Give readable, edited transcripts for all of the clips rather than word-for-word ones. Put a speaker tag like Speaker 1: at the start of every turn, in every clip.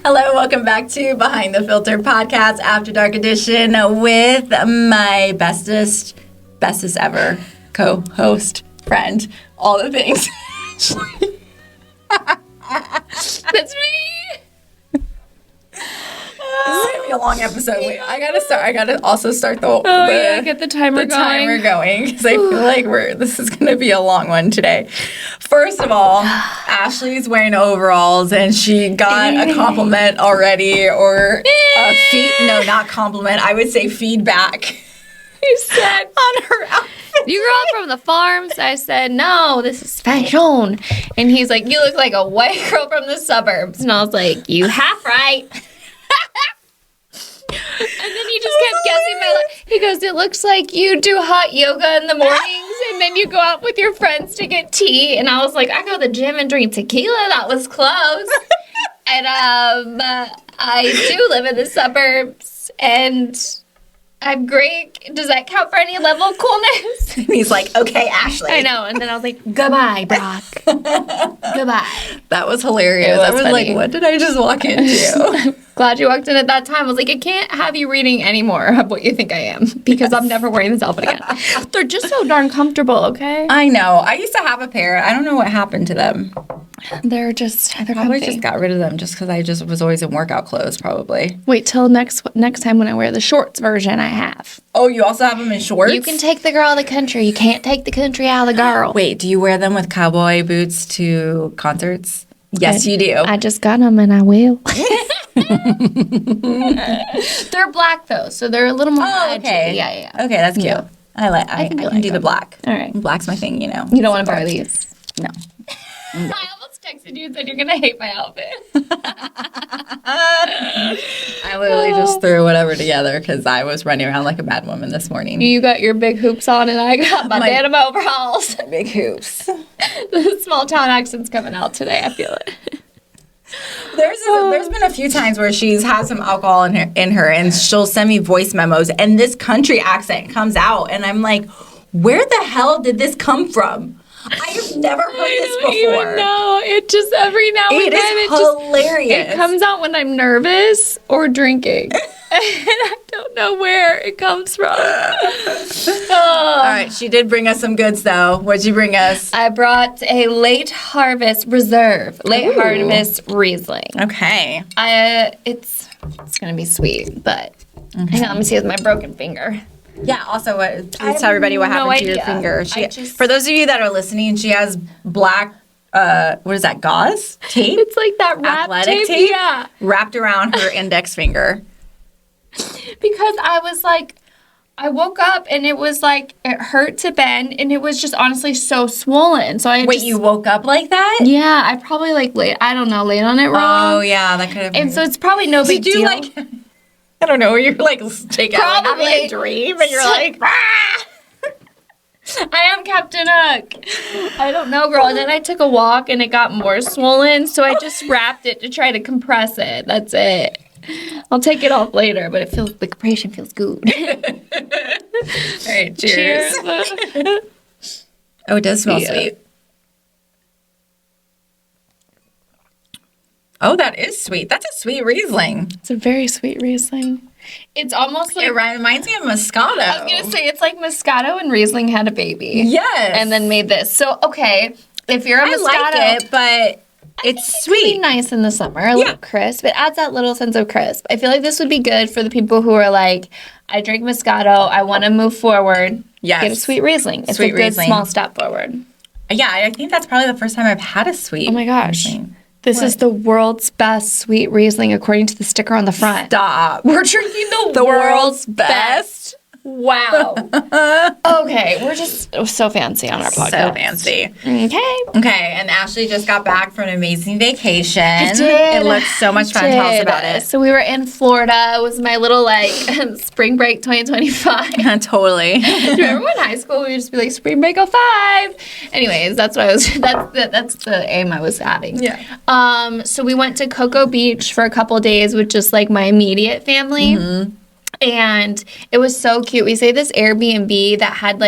Speaker 1: Hello, welcome back to Behind the Filter podcast, After Dark edition, with my bestest ever co-host, friend, all the things.
Speaker 2: That's me.
Speaker 1: This is gonna be a long episode. Wait, I gotta also start
Speaker 2: Get the timer going.
Speaker 1: Because I feel like this is gonna be a long one today. First of all, Ashley's wearing overalls and she got a compliment already, or not compliment. I would say feedback.
Speaker 2: You said
Speaker 1: on her outfit.
Speaker 2: You girl from the farms. I said, no, this is fashion. And he's like, you look like a white girl from the suburbs. And I was like, you half right. And then he just kept guessing my life. He goes, it looks like you do hot yoga in the mornings and then you go out with your friends to get tea. And I was like, I go to the gym and drink tequila. That was close. And I do live in the suburbs and I'm great. Does that count for any level of coolness?
Speaker 1: And he's like, okay, Ashley.
Speaker 2: I know. And then I was like, goodbye, Brock. Goodbye.
Speaker 1: That was hilarious. I was
Speaker 2: funny.
Speaker 1: like, what did I just walk into?
Speaker 2: Glad you walked in at that time. I was like, I can't have you reading any more of what you think I am because I'm never wearing this outfit again. They're just so darn comfortable, okay?
Speaker 1: I know. I used to have a pair. I don't know what happened to them.
Speaker 2: They're
Speaker 1: probably just got rid of them just because I just was always in workout clothes, probably.
Speaker 2: Wait till next time when I wear the shorts version I have.
Speaker 1: Oh, you also have them in shorts?
Speaker 2: You can take the girl out of the country. You can't take the country out of the girl.
Speaker 1: Wait, do you wear them with cowboy boots to concerts? Yes, you do.
Speaker 2: I just got them and I will. They're black though, so they're a little more edgy.
Speaker 1: Okay.
Speaker 2: Yeah.
Speaker 1: Okay, that's cute.
Speaker 2: Yeah.
Speaker 1: I can do the black.
Speaker 2: All right.
Speaker 1: Black's my thing, you know.
Speaker 2: You don't want to borrow these?
Speaker 1: No.
Speaker 2: I almost texted you and said you're going to hate my outfit.
Speaker 1: I literally just threw whatever together because I was running around like a mad woman this morning.
Speaker 2: You got your big hoops on and I got my denim overalls.
Speaker 1: Big hoops.
Speaker 2: The small town accent's coming out today. I feel it.
Speaker 1: There's been a few times where she's had some alcohol in her and she'll send me voice memos and this country accent comes out and I'm like, where the hell did this come from? I have never heard this before.
Speaker 2: No, it just every now and then
Speaker 1: it is hilarious.
Speaker 2: It comes out when I'm nervous or drinking. And I don't know where it comes from.
Speaker 1: All right, she did bring us some goods though. What'd you bring us?
Speaker 2: I brought a late harvest reserve, harvest Riesling.
Speaker 1: Okay.
Speaker 2: It's gonna be sweet, but hang on, let me see with my broken finger.
Speaker 1: Yeah, also, please tell everybody what happened to your finger. For those of you that are listening, she has black, what is that, gauze? Tape?
Speaker 2: It's like that
Speaker 1: athletic tape?
Speaker 2: Yeah.
Speaker 1: Wrapped around her index finger.
Speaker 2: Because I was like, I woke up and it was like, it hurt to bend and it was just honestly so swollen. So
Speaker 1: you woke up like that?
Speaker 2: Yeah, I probably laid on it wrong.
Speaker 1: Oh, yeah, that could have been.
Speaker 2: And so it's probably no big deal.
Speaker 1: I don't know, you're take out having a dream and you're like, ah!
Speaker 2: I am Captain Hook. I don't know, girl. And then I took a walk and it got more swollen, so I just wrapped it to try to compress it. That's it. I'll take it off later, but the compression feels good.
Speaker 1: All right, cheers. Oh, it does smell sweet. Oh, that is sweet. That's a sweet Riesling.
Speaker 2: It's a very sweet Riesling. It's almost like...
Speaker 1: It reminds me of Moscato.
Speaker 2: I was going to say, it's like Moscato and Riesling had a baby.
Speaker 1: Yes.
Speaker 2: And then made this. So, okay, if you're a Moscato...
Speaker 1: I like it, but it's sweet.
Speaker 2: It can be nice in the summer, a little crisp. It adds that little sense of crisp. I feel like this would be good for the people who are like, I drink Moscato, I want to move forward.
Speaker 1: Yes.
Speaker 2: Get a sweet Riesling. It's a good small step forward.
Speaker 1: Yeah, I think that's probably the first time I've had a sweet
Speaker 2: Oh my gosh.
Speaker 1: Riesling.
Speaker 2: This is the world's best sweet Riesling, according to the sticker on the front.
Speaker 1: Stop.
Speaker 2: We're drinking the world's best. Wow. Okay, we're just so fancy on our podcast.
Speaker 1: So fancy. Okay, and Ashley just got back from an amazing vacation.
Speaker 2: I did.
Speaker 1: It looked so much fun. Tell us about it.
Speaker 2: So we were in Florida. It was my little spring break 2025.
Speaker 1: Totally.
Speaker 2: Do you remember when high school we would just be like spring break 05? Anyways, that's what I was. That's the aim I was having.
Speaker 1: Yeah.
Speaker 2: So we went to Cocoa Beach for a couple days with just my immediate family. Mm-hmm. And it was so cute. We stayed at this Airbnb that had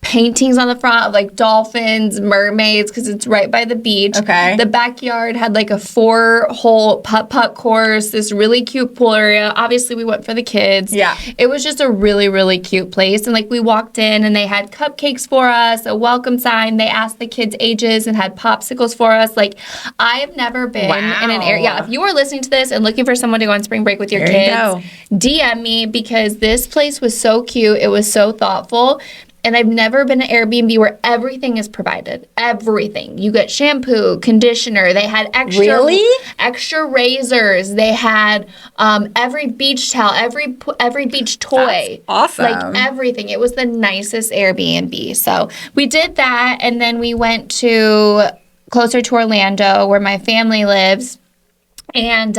Speaker 2: paintings on the front of like dolphins, mermaids, because it's right by the beach.
Speaker 1: Okay.
Speaker 2: The backyard had like a 4-hole putt-putt course, this really cute pool area. Obviously, we went for the kids.
Speaker 1: Yeah.
Speaker 2: It was just a really, really cute place. And like we walked in and they had cupcakes for us, a welcome sign. They asked the kids' ages and had popsicles for us. Like, I have never been in an area. Yeah, if you are listening to this and looking for someone to go on spring break with your kids, DM me, because this place was so cute. It was so thoughtful. And I've never been at Airbnb where everything is provided. Everything. You get shampoo, conditioner. They had extra razors. They had every beach towel, every beach toy.
Speaker 1: That's awesome.
Speaker 2: Like everything. It was the nicest Airbnb. So we did that, and then we went to closer to Orlando where my family lives. And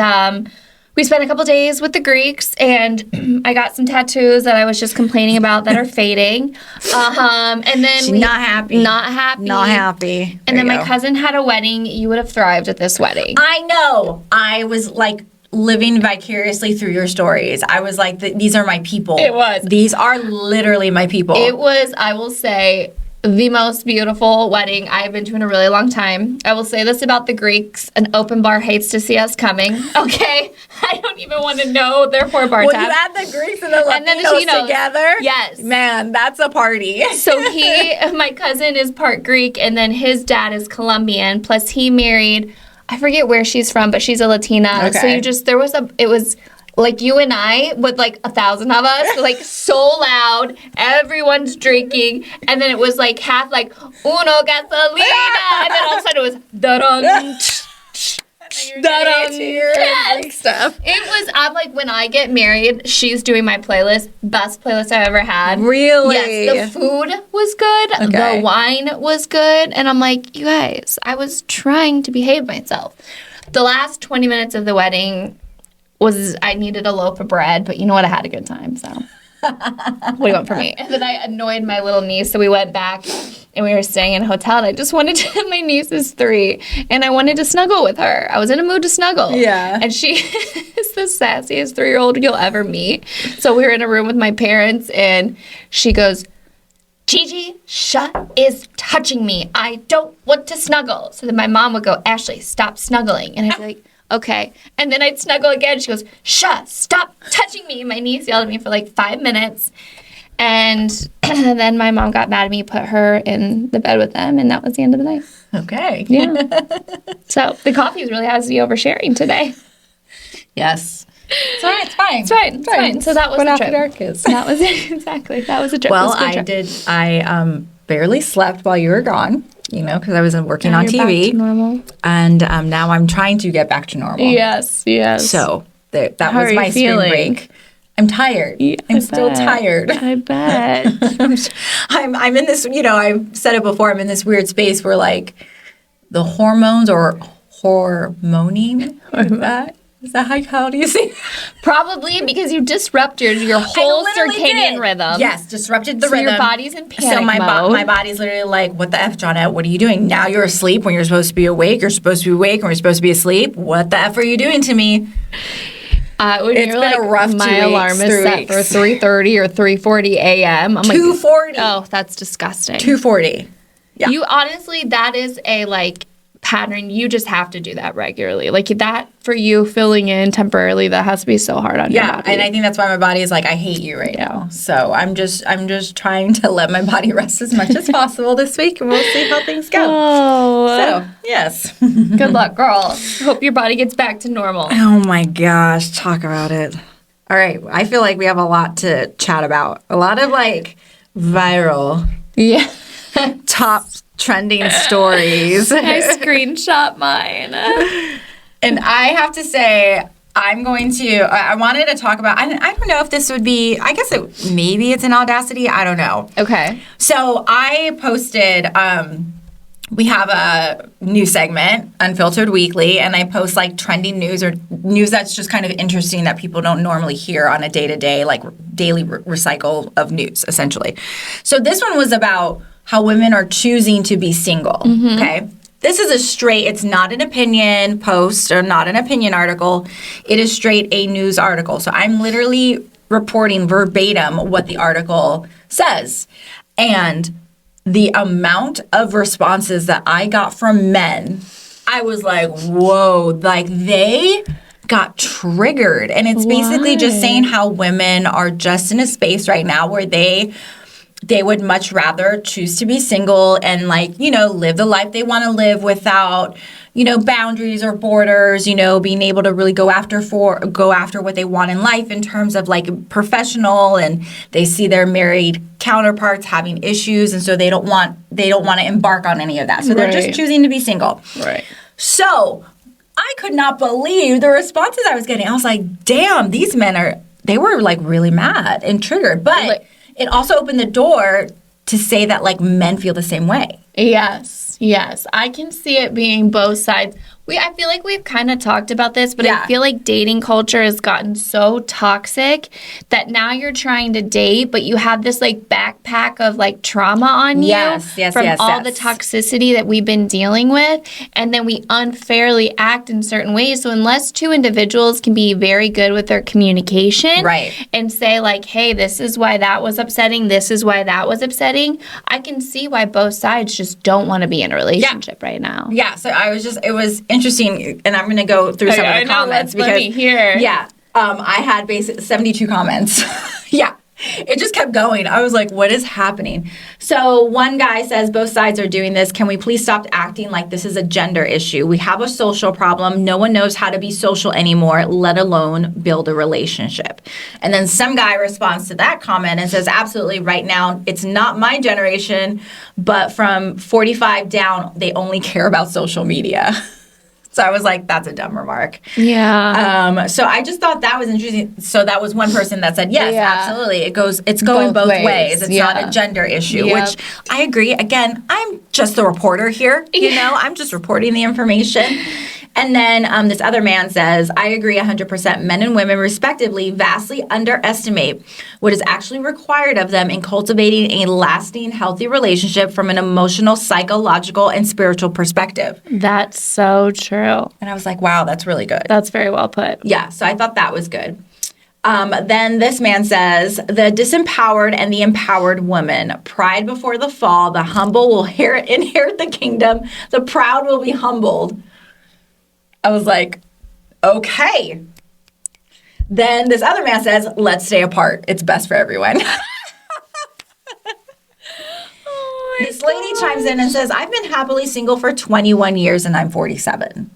Speaker 2: we spent a couple days with the Greeks, and I got some tattoos that I was just complaining about that are fading. And then
Speaker 1: She's not happy.
Speaker 2: Not happy. And then my cousin had a wedding. You would have thrived at this wedding.
Speaker 1: I know. I was like living vicariously through your stories. I was like, these are my people.
Speaker 2: It was.
Speaker 1: These are literally my people.
Speaker 2: It was, I will say, the most beautiful wedding I've been to in a really long time. I will say this about the Greeks: an open bar hates to see us coming. Okay? I don't even want to know their poor bar tab.
Speaker 1: Well, you had the Greeks and the Latinos together?
Speaker 2: Yes.
Speaker 1: Man, that's a party.
Speaker 2: So my cousin is part Greek, and then his dad is Colombian, plus he married, I forget where she's from, but she's a Latina.
Speaker 1: Okay.
Speaker 2: So it was like you and I with like 1,000 of us, like so loud, everyone's drinking, and then it was like half like uno gasolina, and then all of a sudden it was da-dun,
Speaker 1: Greek stuff.
Speaker 2: It was, I'm like, when I get married, she's doing my playlist, best playlist I've ever had.
Speaker 1: Really?
Speaker 2: Yes, the food was good, the wine was good, and I'm like, you guys, I was trying to behave myself. The last 20 minutes of the wedding I needed a loaf of bread, but you know what? I had a good time, so what do you want from me? And then I annoyed my little niece, so we went back and we were staying in a hotel, and I just wanted to, my niece is 3, and I wanted to snuggle with her. I was in a mood to snuggle.
Speaker 1: Yeah.
Speaker 2: And she is the sassiest 3-year-old you'll ever meet. So we were in a room with my parents, and she goes, Gigi, Shut is touching me. I don't want to snuggle. So then my mom would go, Ashley, stop snuggling. And I'd be like, okay. And then I'd snuggle again. She goes, Shut, stop touching me. My niece yelled at me for like 5 minutes. And then my mom got mad at me, put her in the bed with them, and that was the end of the night.
Speaker 1: Okay.
Speaker 2: Yeah. So the coffee really has to be oversharing today.
Speaker 1: Yes. It's all right. It's fine.
Speaker 2: It's fine. So that was
Speaker 1: what
Speaker 2: the
Speaker 1: after
Speaker 2: trip.
Speaker 1: dark is.
Speaker 2: That was it. Exactly. That was a trip.
Speaker 1: Well,
Speaker 2: I
Speaker 1: did. I barely slept while you were gone, because I was working on TV.
Speaker 2: Back to normal.
Speaker 1: And now I'm trying to get back to normal.
Speaker 2: Yes.
Speaker 1: So that
Speaker 2: How
Speaker 1: was
Speaker 2: are
Speaker 1: my
Speaker 2: you
Speaker 1: spring
Speaker 2: feeling?
Speaker 1: break. I'm tired.
Speaker 2: Yeah,
Speaker 1: I'm still tired.
Speaker 2: I bet.
Speaker 1: I'm in this, I've said it before, I'm in this weird space where like the hormones or hormoning, is that how do you say?
Speaker 2: Probably because you disrupted your whole circadian rhythm.
Speaker 1: Yes, disrupted the
Speaker 2: so
Speaker 1: rhythm.
Speaker 2: your body's in panic
Speaker 1: so
Speaker 2: mode.
Speaker 1: my body's literally like, what the F, Johnette? What are you doing? Now you're asleep when you're supposed to be awake. You're supposed to be awake when you're supposed to be asleep. What the F are you doing to me?
Speaker 2: When
Speaker 1: It's been a rough 2 weeks,
Speaker 2: my alarm is
Speaker 1: 3
Speaker 2: set
Speaker 1: weeks.
Speaker 2: for 3:30 or 3:40 a.m. I'm
Speaker 1: 2:40.
Speaker 2: like, oh, that's disgusting.
Speaker 1: 2:40. Yeah.
Speaker 2: You honestly, that is a pattern. You just have to do that regularly. Like that for you filling in temporarily, that has to be so hard on your body.
Speaker 1: And I think that's why my body is like, I hate you right now. So I'm just trying to let my body rest as much as possible this week, and we'll see how things go.
Speaker 2: Oh.
Speaker 1: So, yes.
Speaker 2: Good luck, girl. Hope your body gets back to normal.
Speaker 1: Oh my gosh, talk about it. All right, I feel like we have a lot to chat about. A lot of viral top trending stories.
Speaker 2: I screenshot mine.
Speaker 1: And I have to say, I wanted to talk about, I don't know if this would be, I guess maybe it's an Audacity, I don't know.
Speaker 2: Okay.
Speaker 1: So I posted, we have a new segment, Unfiltered Weekly, and I post trending news or news that's just kind of interesting that people don't normally hear on a day-to-day, daily recycle of news, essentially. So this one was about how women are choosing to be single, okay? This is it's not an opinion post or not an opinion article. It is straight a news article. So I'm literally reporting verbatim what the article says. And the amount of responses that I got from men, I was like, whoa, like they got triggered. And it's basically just saying how women are just in a space right now where they would much rather choose to be single and like, you know, live the life they want to live without, you know, boundaries or borders, you know, being able to really go after what they want in life in terms of like professional, and they see their married counterparts having issues, and so they don't want to embark on any of that. So they're just choosing to be single.
Speaker 2: Right.
Speaker 1: So I could not believe the responses I was getting. I was like, damn, these men they were like really mad and triggered. But it also opened the door to say that like men feel the same way.
Speaker 2: Yes. I can see it being both sides. I feel like we've kind of talked about this, but I feel like dating culture has gotten so toxic that now you're trying to date, but you have this like backpack of like trauma on you from all the toxicity that we've been dealing with, and then we unfairly act in certain ways. So unless two individuals can be very good with their communication and say like, hey, this is why that was upsetting, this is why that was upsetting, I can see why both sides just don't want to be in a relationship right now.
Speaker 1: Yeah, so it was interesting, and I'm going to go through some of the comments because
Speaker 2: let me hear.
Speaker 1: I had basically 72 comments. It just kept going. I was like, what is happening? So one guy says, both sides are doing this. Can we please stop acting like this is a gender issue? We have a social problem. No one knows how to be social anymore, let alone build a relationship. And then some guy responds to that comment and says, absolutely, right now, it's not my generation, but from 45 down, they only care about social media. So I was like, that's a dumb remark.
Speaker 2: Yeah.
Speaker 1: So I just thought that was interesting. So that was one person that said, yes, absolutely. It's going both ways. It's not a gender issue, which I agree. Again, I'm just the reporter here. You know, I'm just reporting the information. And then this other man says, I agree 100%. Men and women, respectively, vastly underestimate what is actually required of them in cultivating a lasting, healthy relationship from an emotional, psychological, and spiritual perspective.
Speaker 2: That's so true.
Speaker 1: And I was like, wow, that's really good.
Speaker 2: That's very well put.
Speaker 1: Yeah, so I thought that was good. Then this man says, the disempowered and the empowered woman, pride before the fall, the humble will inherit the kingdom, the proud will be humbled. I was like, okay. Then this other man says, let's stay apart. It's best for everyone. This lady chimes in and says, I've been happily single for 21 years and I'm 47.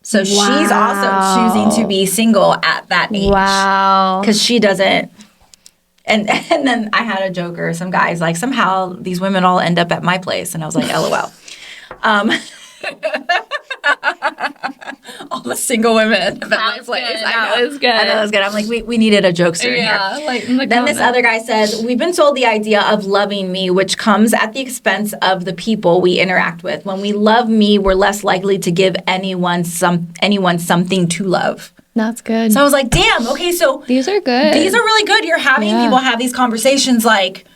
Speaker 1: So she's also choosing to be single at that age.
Speaker 2: Wow.
Speaker 1: Because she doesn't. And then I had a joker. Some guys like, somehow these women all end up at my place. And I was like, LOL. All the single women at my place.
Speaker 2: That was good.
Speaker 1: I know that was good. I'm like, we needed a jokester in here.
Speaker 2: Like in the
Speaker 1: then this other guy says, we've been sold the idea of loving me, which comes at the expense of the people we interact with. When we love me, we're less likely to give anyone something to love.
Speaker 2: That's good.
Speaker 1: So I was like, damn, okay, so
Speaker 2: these are good.
Speaker 1: These are really good. You're having people have these conversations like,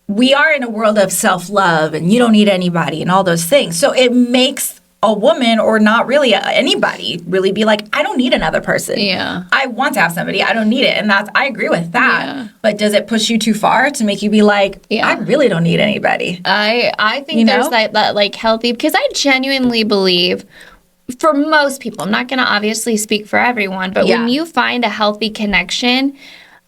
Speaker 1: we are in a world of self-love and you don't need anybody and all those things. So it makes a woman, or not really anybody, really be like, I don't need another person.
Speaker 2: Yeah.
Speaker 1: I want to have somebody. I don't need it. And I agree with that. Yeah. But does it push you too far to make you be like, I really don't need anybody?
Speaker 2: I think there's that like healthy, because I genuinely believe for most people, I'm not going to obviously speak for everyone, but when you find a healthy connection,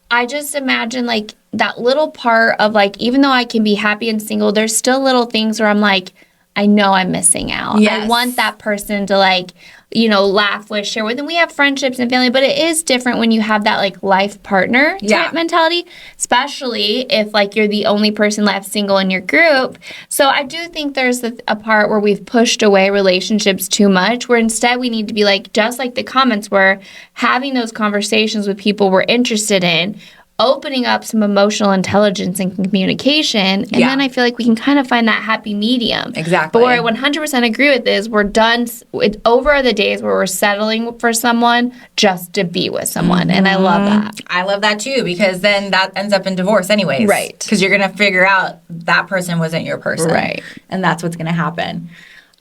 Speaker 2: I just imagine like that little part of like, even though I can be happy and single, there's still little things where I'm like, I know I'm missing out. Yes. I want that person to like, you know, laugh with, share with. And we have friendships and family, but it is different when you have that like life partner type mentality, especially if like you're the only person left single in your group. So I do think there's a part where we've pushed away relationships too much, where instead we need to be like, just like the comments were, having those conversations with people we're interested in, opening up some emotional intelligence and communication, and then I feel like we can kind of find that happy medium.
Speaker 1: Exactly.
Speaker 2: But where I 100% agree with is we're done. It's over the days where we're settling for someone just to be with someone, and I love that.
Speaker 1: I love that too, because then that ends up in divorce anyways.
Speaker 2: Right.
Speaker 1: Because you're going to figure out that person wasn't your person.
Speaker 2: Right.
Speaker 1: And that's what's going to happen.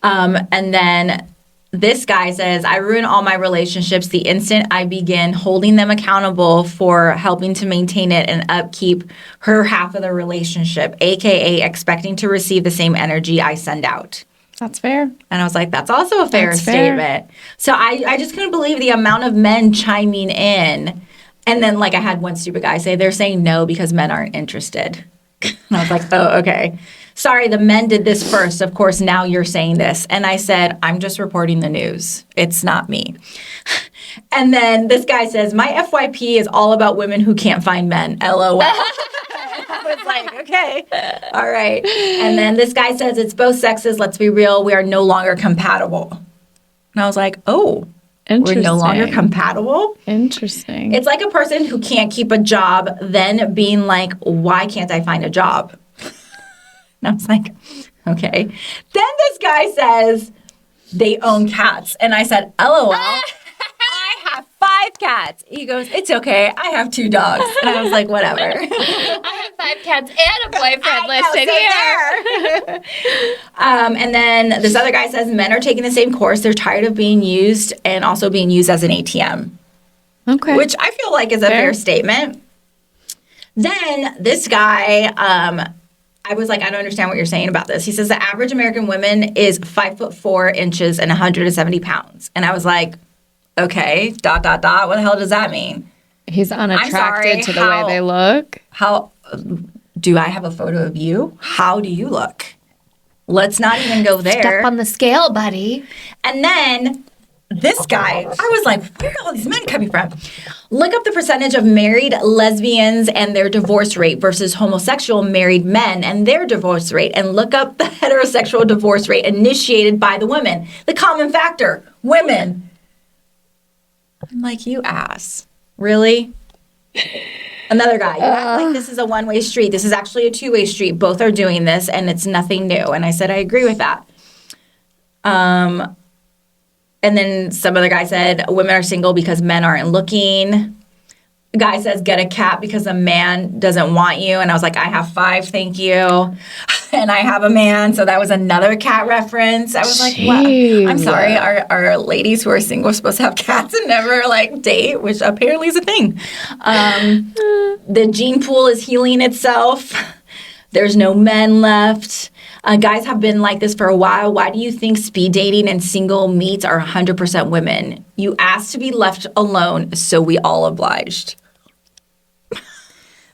Speaker 1: And then this guy says, I ruin all my relationships the instant I begin holding them accountable for helping to maintain it and upkeep her half of the relationship, aka expecting to receive the same energy I send out.
Speaker 2: That's fair.
Speaker 1: And I was like, that's also a fair statement. So I just couldn't believe the amount of men chiming in. And then, like, I had one stupid guy say, they're saying no because men aren't interested. And I was like, oh, okay. Sorry, the men did this first. Of course, now you're saying this. And I said, I'm just reporting the news. It's not me. And then this guy says, my FYP is all about women who can't find men. LOL. I was like, okay, all right. And then this guy says, it's both sexes. Let's be real. We are no longer compatible. And I was like, oh, we're no longer compatible?
Speaker 2: Interesting.
Speaker 1: It's like a person who can't keep a job then being like, why can't I find a job? And I was like, okay. Then this guy says they own cats. And I said, LOL, I have 5 cats. He goes, it's okay. I have 2 dogs. And I was like, whatever.
Speaker 2: I have 5 cats and a boyfriend listed here.
Speaker 1: And then this other guy says men are taking the same course. They're tired of being used and also being used as an ATM.
Speaker 2: Okay.
Speaker 1: Which I feel like is a fair statement. Then this guy, I was like, I don't understand what you're saying about this. He says the average American woman is 5'4" inches and 170 pounds. And I was like, okay, ... What the hell does that mean?
Speaker 2: He's unattracted to the way they look.
Speaker 1: How do I have a photo of you? How do you look? Let's not even go there.
Speaker 2: Step on the scale, buddy.
Speaker 1: And then this guy, I was like, where are all these men coming from? Look up the percentage of married lesbians and their divorce rate versus homosexual married men and their divorce rate. And look up the heterosexual divorce rate initiated by the women. The common factor, women. I'm like, you ass. Really? Another guy, you act like this is a one-way street. This is actually a two-way street. Both are doing this, and it's nothing new. And I said, I agree with that. And then some other guy said, women are single because men aren't looking. A guy says, get a cat because a man doesn't want you. And I was like, I have 5, thank you. And I have a man. So that was another cat reference. I was like, what? I'm sorry. Are ladies who are single supposed to have cats and never, like, date? Which apparently is a thing. The gene pool is healing itself. There's no men left. Guys have been like this for a while. Why do you think speed dating and single meets are 100% women? You asked to be left alone, so we all obliged.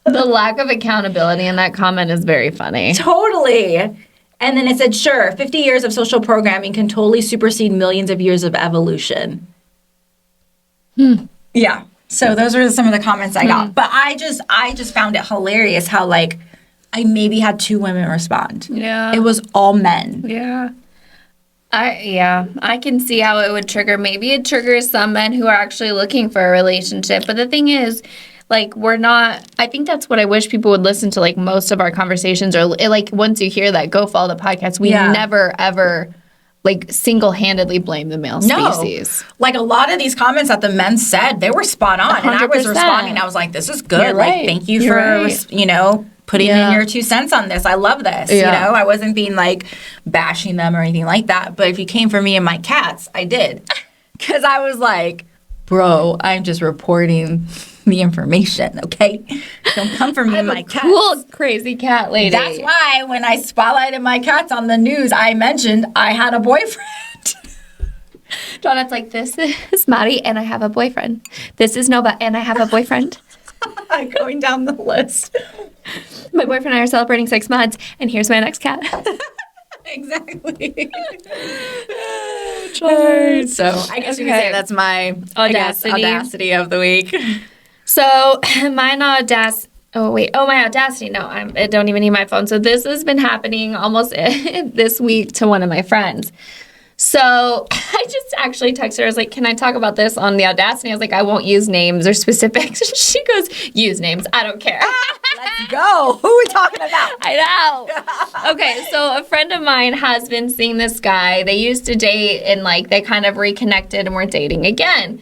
Speaker 2: The lack of accountability in that comment is very funny.
Speaker 1: Totally. And then it said, sure, 50 years of social programming can totally supersede millions of years of evolution. Yeah. So those were some of the comments I got. But I just found it hilarious how, like, I maybe had 2 women respond.
Speaker 2: Yeah.
Speaker 1: It was all men.
Speaker 2: Yeah. I can see how it would trigger. Maybe it triggers some men who are actually looking for a relationship. But the thing is, like, I think that's what I wish people would listen to, like, most of our conversations. Or, like, once you hear that, go follow the podcast. We never, ever, like, single-handedly blame the male species.
Speaker 1: Like, a lot of these comments that the men said, they were spot on. 100%. And I was responding. I was like, this is good.
Speaker 2: You're right.
Speaker 1: Like, thank you for, putting in your 2 cents on this. I love this.
Speaker 2: Yeah.
Speaker 1: I wasn't being, like, bashing them or anything like that. But if you came for me and my cats, I did. Because I was like, bro, I'm just reporting the information, okay? Don't come for me and my cats.
Speaker 2: Cool, crazy cat lady.
Speaker 1: That's why when I spotlighted my cats on the news, I mentioned I had a boyfriend.
Speaker 2: Jonathan's like, this is Maddie, and I have a boyfriend. This is Nova, and I have a boyfriend.
Speaker 1: Going down the list.
Speaker 2: My boyfriend and I are celebrating 6 months, and here's my next cat.
Speaker 1: Exactly.
Speaker 2: So
Speaker 1: I guess you could say that's my audacity of the week.
Speaker 2: So my Audacity. No, I don't even need my phone. So this has been happening almost this week to one of my friends. So I just actually texted her. I was like, can I talk about this on the Audacity? I was like, I won't use names or specifics. She goes, use names. I don't care.
Speaker 1: Let's go. Who are we talking about?
Speaker 2: I know. Okay, so a friend of mine has been seeing this guy. They used to date and like they kind of reconnected and were dating again.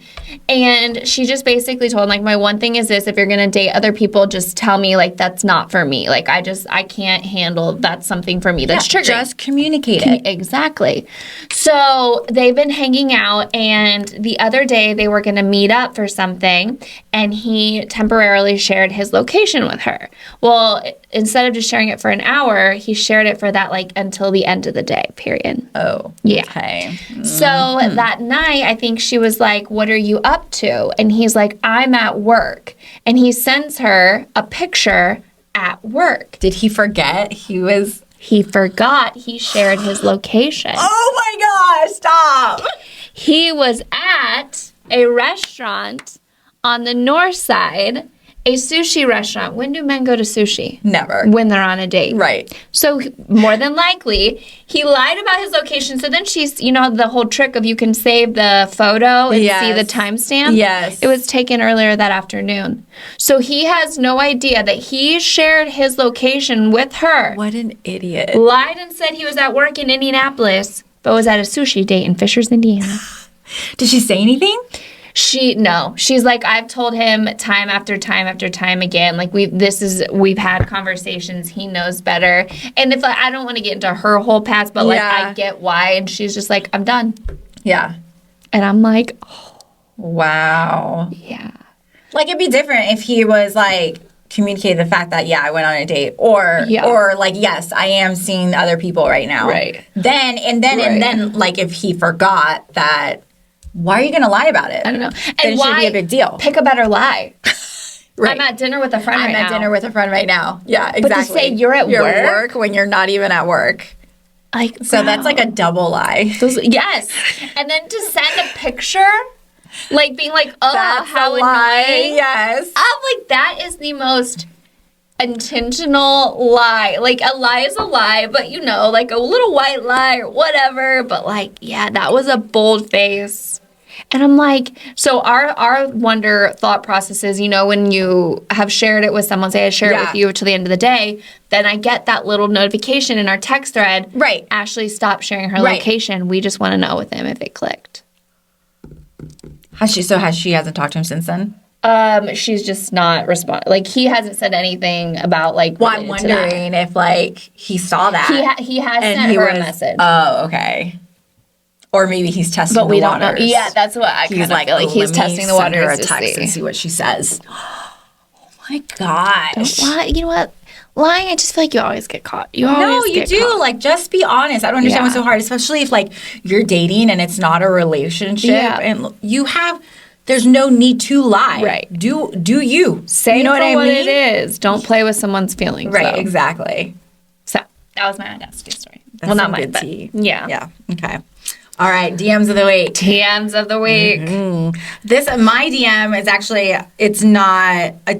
Speaker 2: And she just basically told him, like, my one thing is this: if you're gonna date other people, just tell me, like, that's not for me. Like, I can't handle that's something for me. That's triggering.
Speaker 1: Just communicate it.
Speaker 2: Exactly. So they've been hanging out, and the other day they were gonna meet up for something, and he temporarily shared his location with her. Well, instead of just sharing it for an hour, he shared it for that, like, until the end of the day, period.
Speaker 1: Oh,
Speaker 2: yeah.
Speaker 1: Okay.
Speaker 2: So that night, I think she was like, what are you up to? And he's like, I'm at work. And he sends her a picture at work.
Speaker 1: Did he forget
Speaker 2: He forgot he shared his location.
Speaker 1: Oh my gosh, stop.
Speaker 2: He was at a restaurant on the north side, a sushi restaurant. When do men go to sushi?
Speaker 1: Never.
Speaker 2: When they're on a date.
Speaker 1: Right.
Speaker 2: So more than likely, he lied about his location. So then she's, the whole trick of you can save the photo and see the timestamp.
Speaker 1: Yes.
Speaker 2: It was taken earlier that afternoon. So he has no idea that he shared his location with her.
Speaker 1: What an idiot.
Speaker 2: Lied and said he was at work in Indianapolis, but was at a sushi date in Fishers, Indiana.
Speaker 1: Did she say anything?
Speaker 2: She's like, I've told him time after time after time again, like we've had conversations, he knows better. And if I don't want to get into her whole past, but like I get why. And she's just like, I'm done.
Speaker 1: Yeah.
Speaker 2: And I'm like, oh,
Speaker 1: wow.
Speaker 2: Yeah.
Speaker 1: Like, it'd be different if he was like communicated the fact that I went on a date, or like, yes, I am seeing other people right now.
Speaker 2: Right.
Speaker 1: Then like if he forgot that. Why are you going to lie about it?
Speaker 2: I don't know.
Speaker 1: And it should be a big deal.
Speaker 2: Pick a better lie.
Speaker 1: Right.
Speaker 2: I'm at dinner with a friend right now.
Speaker 1: I'm at dinner with a friend right now. Yeah, exactly.
Speaker 2: But to say you're at work
Speaker 1: when you're not even at work.
Speaker 2: Like,
Speaker 1: so that's like a double lie.
Speaker 2: Yes. And then to send a picture, like being like, oh,
Speaker 1: that's
Speaker 2: how annoying.
Speaker 1: Yes.
Speaker 2: I'm like, that is the most intentional lie. Like, a lie is a lie, but like a little white lie or whatever. But like, yeah, that was a bold face. And I'm like, so our wonder thought process is, when you have shared it with someone, say I share it with you till the end of the day, then I get that little notification in our text thread.
Speaker 1: Right.
Speaker 2: Ashley stopped sharing her location. We just want to know with him if it clicked.
Speaker 1: Has she hasn't talked to him since then?
Speaker 2: She's just not responding. Like, he hasn't said anything about, like,
Speaker 1: well, I'm wondering if, like, he saw that.
Speaker 2: He has sent her a message.
Speaker 1: Oh, okay. Or maybe he's testing the waters. But we don't know.
Speaker 2: Yeah, that's what I kind of feel like. He's testing the waters
Speaker 1: her a text and see what she says. Oh, my gosh.
Speaker 2: Don't lie. You know what? Lying, I just feel like you always get caught. You
Speaker 1: do. Caught. Like, just be honest. I don't understand what's so hard, especially if, like, you're dating and it's not a relationship. Yeah. And there's no need to lie.
Speaker 2: Right.
Speaker 1: Do you.
Speaker 2: Say what it is. Don't play with someone's feelings.
Speaker 1: Right, exactly.
Speaker 2: So, that was my Audacity story.
Speaker 1: That's not mine, but yeah. Yeah, okay. All right, DMs of the week.
Speaker 2: DMs of the week.
Speaker 1: Mm-hmm. My DM is actually, it's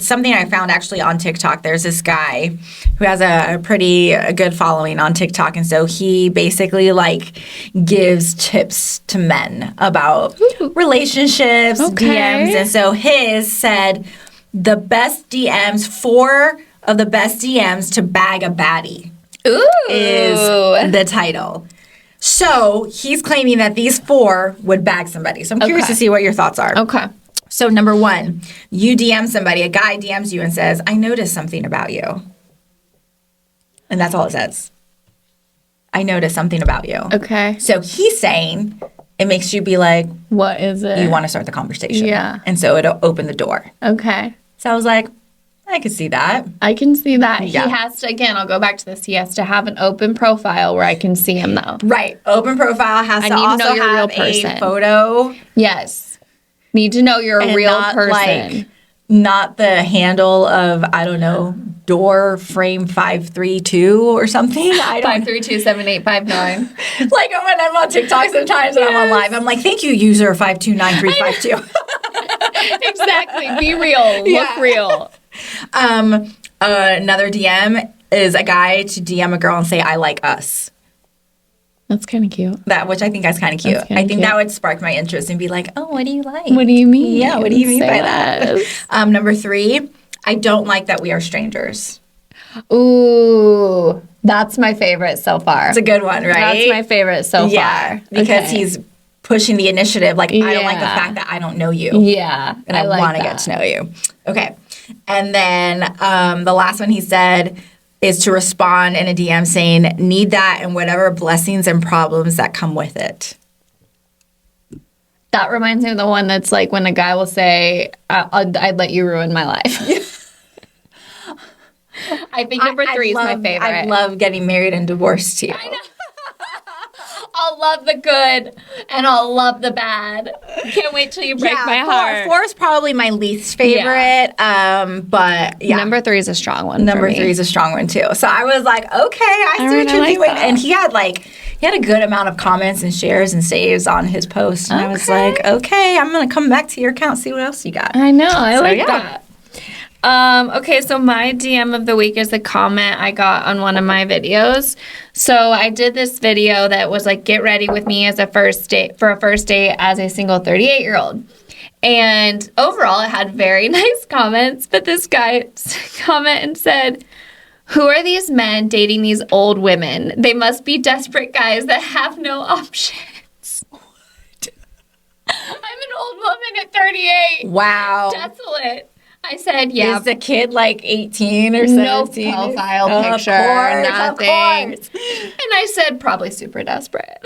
Speaker 1: something I found actually on TikTok. There's this guy who has a pretty good following on TikTok. And so he basically like gives tips to men about relationships, DMs. And so his said the best DMs, 4 of the best DMs to bag a baddie.
Speaker 2: Ooh.
Speaker 1: Is the title. So he's claiming that these 4 would bag somebody. So I'm curious to see what your thoughts are.
Speaker 2: Okay.
Speaker 1: So number 1, you DM somebody, a guy DMs you and says, I noticed something about you. And that's all it says. I noticed something about you.
Speaker 2: Okay.
Speaker 1: So he's saying it makes you be like,
Speaker 2: what is it?
Speaker 1: You want to start the conversation.
Speaker 2: Yeah.
Speaker 1: And so it'll open the door.
Speaker 2: Okay.
Speaker 1: So I was like, I can see that.
Speaker 2: I can see that.
Speaker 1: Yeah.
Speaker 2: He has to, again, I'll go back to this. He has to have an open profile where I can see him, though.
Speaker 1: Right. Open profile has to also have a photo.
Speaker 2: Yes. Need to know you're a real person.
Speaker 1: Like, not the handle of, I don't know, door frame 532 or something.
Speaker 2: 5327859.
Speaker 1: Like when I'm on TikTok sometimes and I'm on live, I'm like, thank you, user 5293552.
Speaker 2: Exactly. Be real. Look real.
Speaker 1: Another DM is a guy to DM a girl and say, I like us.
Speaker 2: That's kind of cute.
Speaker 1: Which I think is kind of cute. I think that would spark my interest and be like, oh, what do you like?
Speaker 2: What do you mean?
Speaker 1: Yeah, what do you mean by that? Number 3, I don't like that we are strangers.
Speaker 2: Ooh, that's my favorite so far.
Speaker 1: It's a good one, right?
Speaker 2: That's my favorite so far.
Speaker 1: Because he's pushing the initiative. Like, I don't like the fact that I don't know you.
Speaker 2: Yeah.
Speaker 1: And I want to get to know you. Okay. And then the last one he said is to respond in a DM saying, need that and whatever blessings and problems that come with it.
Speaker 2: That reminds me of the one that's like when a guy will say, I'd let you ruin my life. I think number 3 is my favorite.
Speaker 1: I love getting married and divorced too.
Speaker 2: I know. I'll love the good and I'll love the bad. Can't wait till you break my heart.
Speaker 1: 4 is probably my least favorite. But yeah.
Speaker 2: Number 3 is a strong one.
Speaker 1: Number 3 is a strong one too. So I was like, okay, I see what you're doing. And he had a good amount of comments and shares and saves on his post. And I was like, okay, I'm going to come back to your account, see what else you got.
Speaker 2: I know. I like that. Okay, so my DM of the week is a comment I got on one of my videos. So I did this video that was like, get ready with me as a first date as a single 38-year-old. And overall, it had very nice comments. But this guy commented and said, who are these men dating these old women? They must be desperate guys that have no options. What? I'm an old woman at 38.
Speaker 1: Wow.
Speaker 2: Desolate. I said, yeah.
Speaker 1: Is the kid like 18 or 17?
Speaker 2: No profile picture, nothing. And I said, probably super desperate.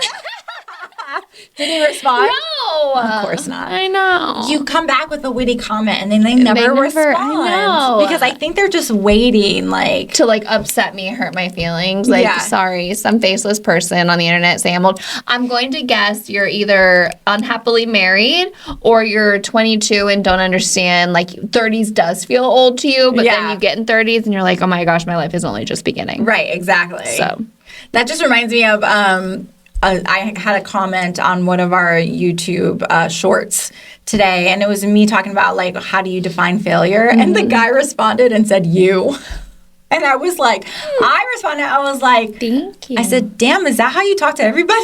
Speaker 1: Did he respond?
Speaker 2: No.
Speaker 1: Of course not.
Speaker 2: I know.
Speaker 1: You come back with a witty comment and then they never respond.
Speaker 2: I know.
Speaker 1: Because I think they're just waiting
Speaker 2: to upset me, hurt my feelings. Sorry, some faceless person on the internet saying I'm old. I'm going to guess you're either unhappily married or you're 22 and don't understand 30s does feel old to you, but then you get in 30s and you're like, oh my gosh, my life is only just beginning.
Speaker 1: Right, exactly.
Speaker 2: So
Speaker 1: that just reminds me of I had a comment on one of our YouTube shorts today, and it was me talking about, how do you define failure? Mm-hmm. And the guy responded and said, you. And I was like, I responded, I was like,
Speaker 2: thank you.
Speaker 1: I said, damn, is that how you talk to everybody?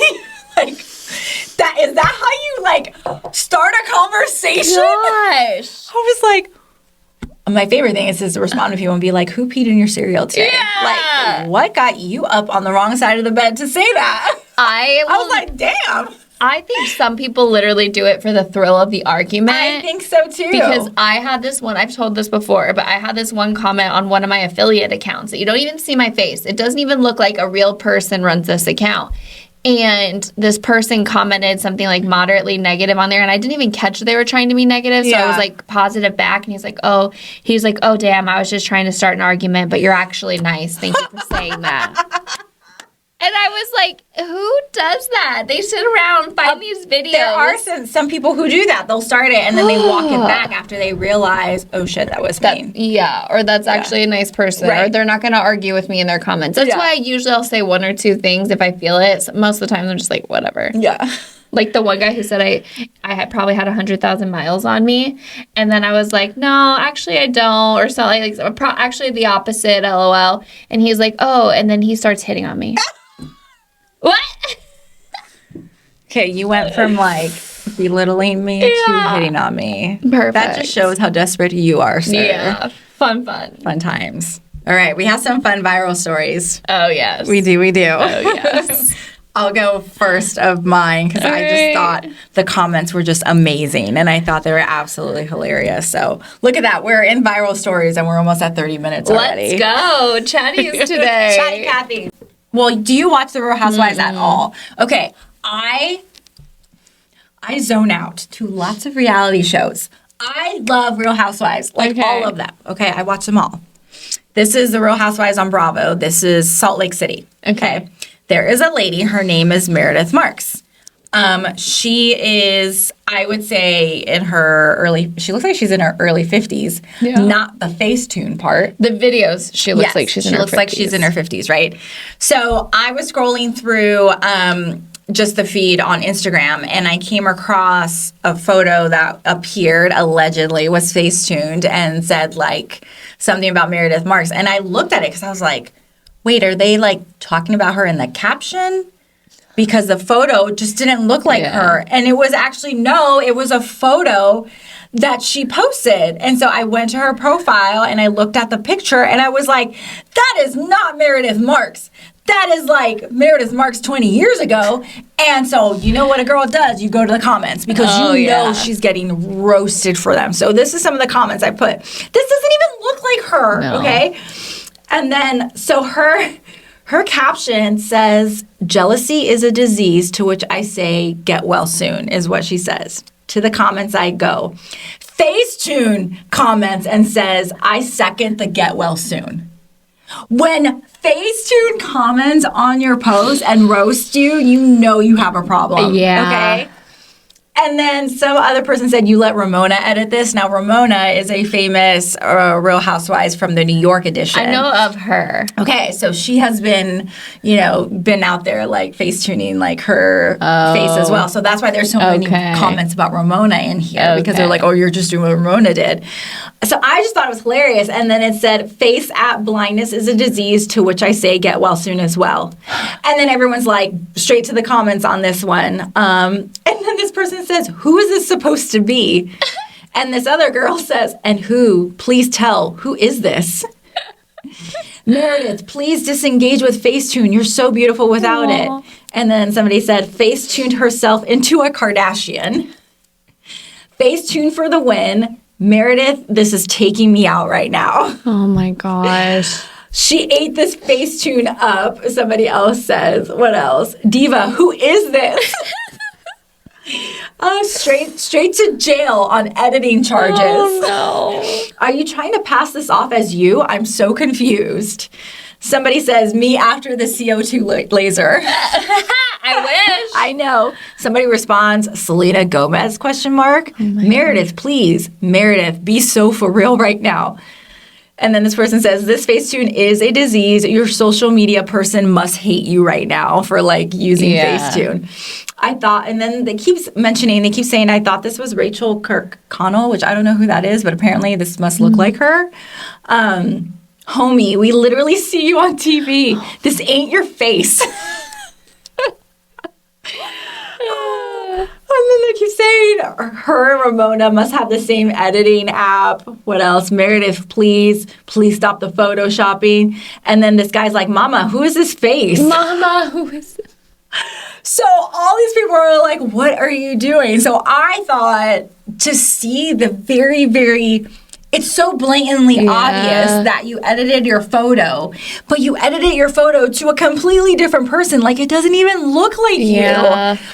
Speaker 1: Is that how you, start a conversation?
Speaker 2: Gosh.
Speaker 1: I was like, my favorite thing is to respond to people and be like, who peed in your cereal today?
Speaker 2: Yeah.
Speaker 1: What got you up on the wrong side of the bed to say that? I was like, damn.
Speaker 2: I think some people literally do it for the thrill of the argument.
Speaker 1: I think so too.
Speaker 2: Because I had this one, I've told this before, but I had this one comment on one of my affiliate accounts that you don't even see my face. It doesn't even look like a real person runs this account. And this person commented something moderately negative on there, and I didn't even catch they were trying to be negative, so I was positive back, and he's like, oh damn, I was just trying to start an argument, but you're actually nice. Thank you for saying that. And I was like, who does that? They sit around, find these videos.
Speaker 1: There are some people who do that. They'll start it and then they walk it back after they realize, oh shit, that was me.
Speaker 2: Yeah, or that's actually a nice person. Right. Or they're not going to argue with me in their comments. That's why I'll say 1 or 2 things if I feel it. Most of the time I'm just like, whatever.
Speaker 1: Yeah.
Speaker 2: Like the one guy who said I had probably had 100,000 miles on me. And then I was like, no, actually I don't. Or something actually the opposite, LOL. And he's like, oh, and then he starts hitting on me. What?
Speaker 1: Okay, you went from belittling me to hitting on me.
Speaker 2: Perfect.
Speaker 1: That just shows how desperate you are, sir.
Speaker 2: Yeah. Fun.
Speaker 1: Fun times. All right, we have some fun viral stories.
Speaker 2: Oh, yes.
Speaker 1: We do.
Speaker 2: Oh, yes.
Speaker 1: I'll go first of mine because I just thought the comments were just amazing and I thought they were absolutely hilarious. So look at that. We're in viral stories and we're almost at 30 minutes already.
Speaker 2: Let's go. Chatties today.
Speaker 1: Chatty Cathy. Well, do you watch The Real Housewives at all? Okay, I zone out to lots of reality shows. I love Real Housewives, all of them. Okay, I watch them all. This is The Real Housewives on Bravo. This is Salt Lake City. Okay. There is a lady. Her name is Meredith Marks. She is, I would say, she looks like she's in her early 50s. Yeah. Not the Facetune part.
Speaker 2: The videos, she looks like she's in her 50s. She looks like she's in her
Speaker 1: 50s, right? So I was scrolling through just the feed on Instagram, and I came across a photo that appeared, allegedly, was Facetuned and said, something about Meredith Marks. And I looked at it because I was like, wait, are they, talking about her in the caption? because the photo just didn't look like her. And it was actually, it was a photo that she posted. And so I went to her profile and I looked at the picture and I was like, that is not Meredith Marks. That is like Meredith Marks 20 years ago. And so you know what a girl does? You go to the comments because you know she's getting roasted for them. So this is some of the comments I put. This doesn't even look like her, okay? And then, so her caption says, jealousy is a disease, to which I say, get well soon, is what she says. To the comments I go. Facetune comments and says, I second the get well soon. When Facetune comments on your post and roast you, you know you have a problem. Yeah. Okay? And then some other person said, you let Ramona edit this. Now, Ramona is a famous Real Housewives from the New York edition.
Speaker 2: I know of her.
Speaker 1: Okay, so she has been, been out there, like, face-tuning, like, her face as well. So that's why there's so many comments about Ramona in here. Because they're like, oh, you're just doing what Ramona did. So I just thought it was hilarious. And then it said, face app blindness is a disease, to which I say, get well soon as well. And then everyone's like, straight to the comments on this one. And then this person says, who is this supposed to be? And this other girl says, and who? Please tell. Who is this? Meredith, please disengage with Facetune. You're so beautiful without it. And then somebody said, Facetuned herself into a Kardashian. Facetune for the win. Meredith, this is taking me out right now.
Speaker 2: Oh my gosh.
Speaker 1: She ate this Facetune up. Somebody else says, what else? Diva, who is this? Straight to jail on editing charges.
Speaker 2: Oh, no.
Speaker 1: Are you trying to pass this off as you? I'm so confused. Somebody says, me after the CO2 laser.
Speaker 2: I wish.
Speaker 1: I know. Somebody responds, Selena Gomez, question mark. Oh Meredith, please. Meredith, be so for real right now. And then this person says, this Facetune is a disease. Your social media person must hate you right now for, like, using Facetune. I thought, and then they keep saying, I thought this was Rachel Kirkconnell, which I don't know who that is, but apparently this must look like her. Homie, we literally see you on TV. This ain't your face. And then they keep saying her and Ramona must have the same editing app. What else? Meredith, please stop the photoshopping. And then this guy's like, Mama, who is this face?
Speaker 2: Mama, who is this?
Speaker 1: So all these people are like, what are you doing? So I thought to see the very, very... It's so blatantly obvious that you edited your photo, but you edited your photo to a completely different person. Like, it doesn't even look like you.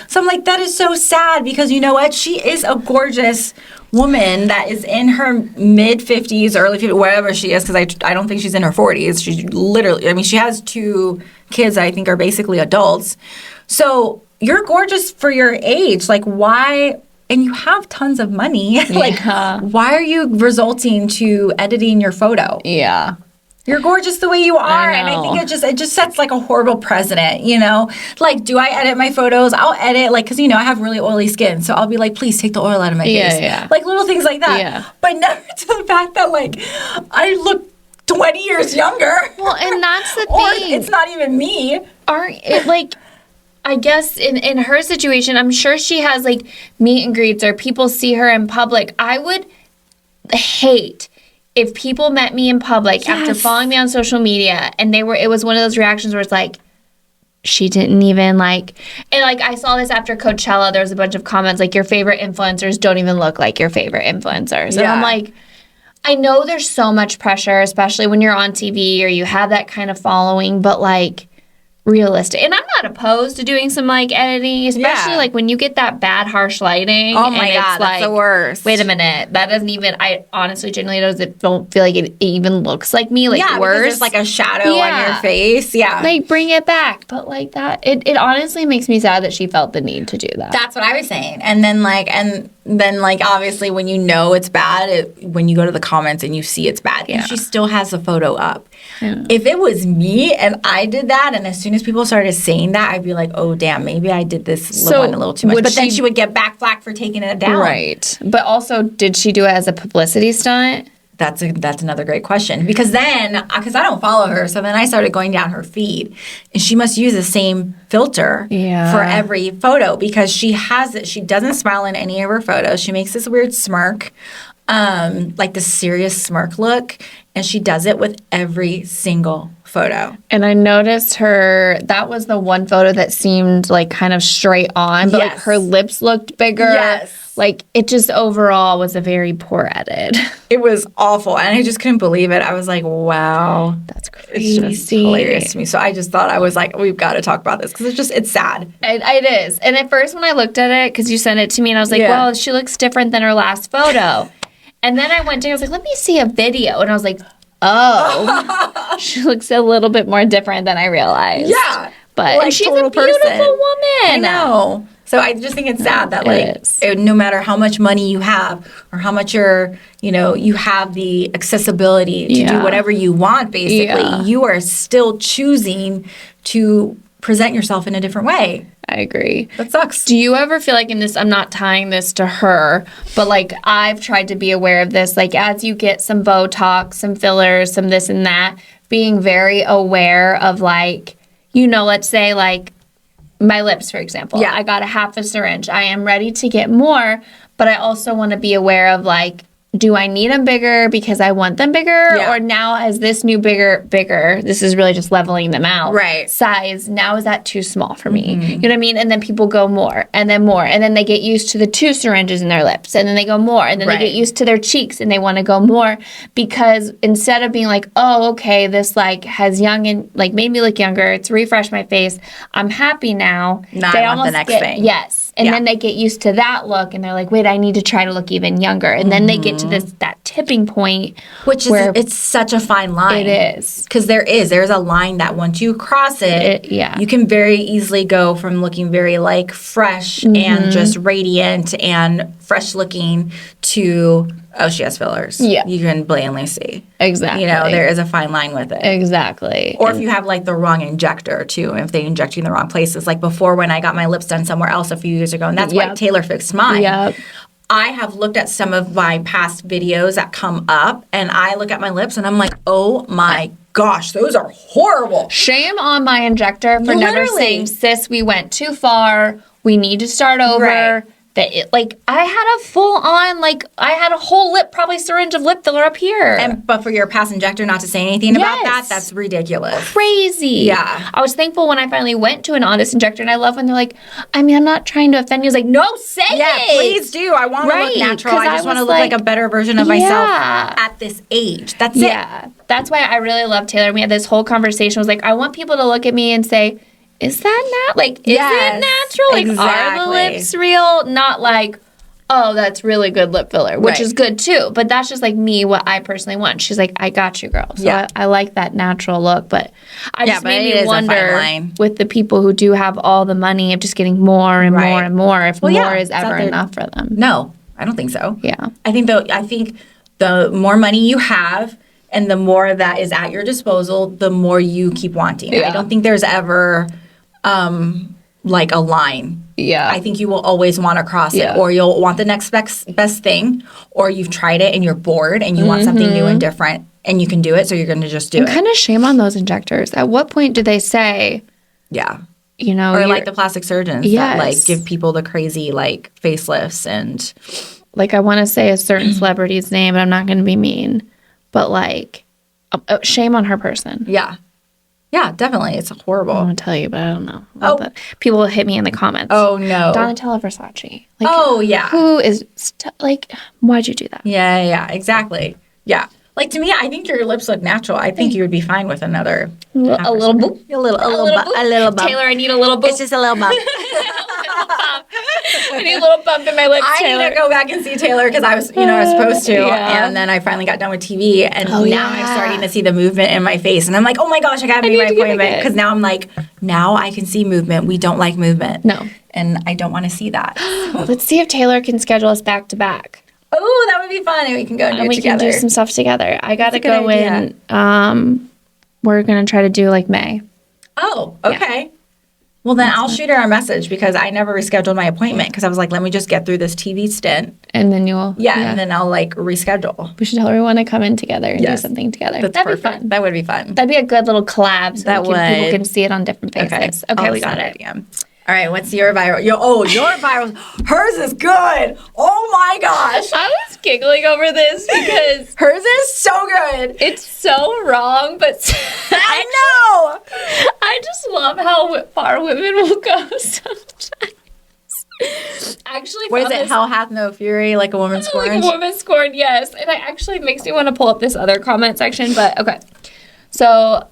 Speaker 1: So I'm like, that is so sad because you know what? She is a gorgeous woman that is in her mid-50s, early 50s, wherever she is, because I don't think she's in her 40s. She's literally, I mean, she has 2 kids that I think are basically adults. So you're gorgeous for your age. Like, why... And you have tons of money. Like, why are you resorting to editing your photo?
Speaker 2: Yeah.
Speaker 1: You're gorgeous the way you are. And I think it just sets, like, a horrible precedent, you know? Like, do I edit my photos? I'll edit, like, because, I have really oily skin. So I'll be like, please take the oil out of my face.
Speaker 2: Yeah.
Speaker 1: Like, little things like that.
Speaker 2: Yeah.
Speaker 1: But never to the fact that, like, I look 20 years younger.
Speaker 2: Well, and that's the thing.
Speaker 1: Or it's not even me.
Speaker 2: I guess in her situation, I'm sure she has, like, meet and greets or people see her in public. I would hate if people met me in public after following me on social media and it was one of those reactions where it's like, she didn't even, like... And, like, I saw this after Coachella. There was a bunch of comments, like, your favorite influencers don't even look like your favorite influencers. And I'm like... I know there's so much pressure, especially when you're on TV or you have that kind of following, but, like... realistic. And I'm not opposed to doing some, like, editing, especially, like, when you get that bad, harsh lighting.
Speaker 1: Oh, my God, that's the worst.
Speaker 2: Wait a minute. That doesn't even, I honestly, genuinely don't feel like it even looks like me, like, worse.
Speaker 1: Because there's, like, a shadow on your face. Yeah.
Speaker 2: Like, bring it back. But, like, that, it honestly makes me sad that she felt the need to do that.
Speaker 1: That's what I was saying. And then, like, obviously, when you know it's bad, when you go to the comments and you see it's bad, and she still has the photo up. Yeah. If it was me and I did that, and as soon as people started saying that, I'd be like, oh, damn, maybe I did this one a little too much. But then she would get back flack for taking it down.
Speaker 2: Right. But also, did she do it as a publicity stunt?
Speaker 1: That's another great question. Because I don't follow her, so then I started going down her feed, and she must use the same filter for every photo because she doesn't smile in any of her photos. She makes this weird smirk, like the serious smirk look, and she does it with every single photo.
Speaker 2: And I noticed that was the one photo that seemed like kind of straight on, but like her lips looked bigger.
Speaker 1: Yes.
Speaker 2: Like it just overall was a very poor edit.
Speaker 1: It was awful, and I just couldn't believe it. I was like, wow.
Speaker 2: That's crazy.
Speaker 1: It's just hilarious to me. So I just thought, I was like, we've got to talk about this because it's sad.
Speaker 2: It is. And at first when I looked at it, because you sent it to me, and I was like, well, she looks different than her last photo. And then I went to, I was like, let me see a video. And I was like, oh, she looks a little bit more different than I realized.
Speaker 1: Yeah.
Speaker 2: But
Speaker 1: like,
Speaker 2: she's a beautiful woman.
Speaker 1: I know. So I just think it's sad that no matter how much money you have or how much you have the accessibility to do whatever you want, basically, you are still choosing to present yourself in a different way.
Speaker 2: I agree.
Speaker 1: That sucks.
Speaker 2: Do you ever feel like in this, I'm not tying this to her, but like I've tried to be aware of this, like as you get some Botox, some fillers, some this and that, being very aware of like, let's say like my lips, for example. Yeah. I got a half a syringe. I am ready to get more, but I also want to be aware of like, do I need them bigger because I want them bigger? Yeah. Or now as this new bigger, this is really just leveling them out.
Speaker 1: Right.
Speaker 2: Size, now is that too small for me? Mm-hmm. You know what I mean? And then people go more and then more. And then they get used to the 2 syringes in their lips. And then they go more. And then they get used to their cheeks and they want to go more. Because instead of being like, oh, okay, this like has young and like made me look younger. It's refreshed my face. I'm happy now.
Speaker 1: Now I want the next thing.
Speaker 2: Yes. And then they get used to that look and they're like, wait, I need to try to look even younger. And then they get to that tipping point.
Speaker 1: Which is, it's such a fine line.
Speaker 2: It is.
Speaker 1: Because there's a line that once you cross it, you can very easily go from looking very like fresh and just radiant and fresh looking to, oh, she has fillers. Yeah. You can blatantly see.
Speaker 2: Exactly.
Speaker 1: There is a fine line with it.
Speaker 2: Exactly.
Speaker 1: Or if you have like the wrong injector too, if they inject you in the wrong places. Like before when I got my lips done somewhere else a few years ago, and that's why Taylor fixed mine.
Speaker 2: Yep.
Speaker 1: I have looked at some of my past videos that come up, and I look at my lips, and I'm like, oh my gosh, those are horrible.
Speaker 2: Shame on my injector for never saying, sis, we went too far. We need to start over. Right. I had a full on, I had a whole lip, probably syringe of lip filler up here.
Speaker 1: But for your past injector not to say anything about that, that's ridiculous.
Speaker 2: Crazy.
Speaker 1: Yeah.
Speaker 2: I was thankful when I finally went to an honest injector, and I love when they're like, I mean, I'm not trying to offend you. I was like, no, say it.
Speaker 1: Yeah, please do. I want to look natural. I just want to look like a better version of myself at this age. That's it.
Speaker 2: Yeah. That's why I really love Taylor. We had this whole conversation. I was like, I want people to look at me and say, is that is it natural? Like, are the lips real? Not like, oh, that's really good lip filler, which is good too. But that's just like me, what I personally want. She's like, I got you, girl. So I like that natural look. But I just made me wonder with the people who do have all the money of just getting more and more and more, if more is ever enough for them.
Speaker 1: No, I don't think so.
Speaker 2: Yeah.
Speaker 1: I think the more money you have and the more that is at your disposal, the more you keep wanting. Yeah. I don't think there's ever like a line.
Speaker 2: Yeah.
Speaker 1: I think you will always want to cross it, or you'll want the next best thing, or you've tried it and you're bored and you want something new and different and you can do it, so you're going to just do it.
Speaker 2: Kind of shame on those injectors. At what point do they say, or
Speaker 1: like the plastic surgeons that like give people the crazy like facelifts and
Speaker 2: like, I want to say a certain celebrity's name, but I'm not going to be mean, but like shame on her person.
Speaker 1: Yeah. Yeah, definitely. It's horrible.
Speaker 2: I want to tell you, but I don't know about that. People will hit me in the comments.
Speaker 1: Oh, no.
Speaker 2: Donatella Versace. Who is, why'd you do that?
Speaker 1: Yeah, exactly. Yeah. Like, to me, I think your lips look natural. I think you would be fine with another.
Speaker 2: A little boop.
Speaker 1: A little bump.
Speaker 2: Taylor, I need a little boop.
Speaker 1: It's just a little bump.
Speaker 2: I need a little bump in my lips, Taylor.
Speaker 1: I need to go back and see Taylor because I was, I was supposed to. Yeah. And then I finally got done with TV. And now I'm starting to see the movement in my face. And I'm like, oh my gosh, I got to make my appointment. Because now I'm like, now I can see movement. We don't like movement.
Speaker 2: No.
Speaker 1: And I don't want to see that.
Speaker 2: Let's see if Taylor can schedule us back to back.
Speaker 1: Oh, that would be fun. And we can go and do it together.
Speaker 2: We can do some stuff together. I got to go in. We're going to try to do like May.
Speaker 1: Oh, okay. Well, then I'll shoot her a message because I never rescheduled my appointment because I was like, let me just get through this TV stint.
Speaker 2: And then you'll...
Speaker 1: Yeah, and then I'll, like, reschedule.
Speaker 2: We should tell everyone to come in together and do something together.
Speaker 1: That'd
Speaker 2: perfect.
Speaker 1: be fun. That would be fun.
Speaker 2: That'd be a good little collab so
Speaker 1: that
Speaker 2: people can see it on different faces. Okay, we got it.
Speaker 1: Idea. All right, what's your viral? Your viral. Hers is good. Oh my gosh.
Speaker 2: I was giggling over this because
Speaker 1: hers is so good.
Speaker 2: It's so wrong, but
Speaker 1: I know.
Speaker 2: I just love how far women will go sometimes. Actually,
Speaker 1: what is it? Hell hath no fury, like a woman scorned.
Speaker 2: Like a woman scorned, yes. And it actually makes me want to pull up this other comment section, but okay. So,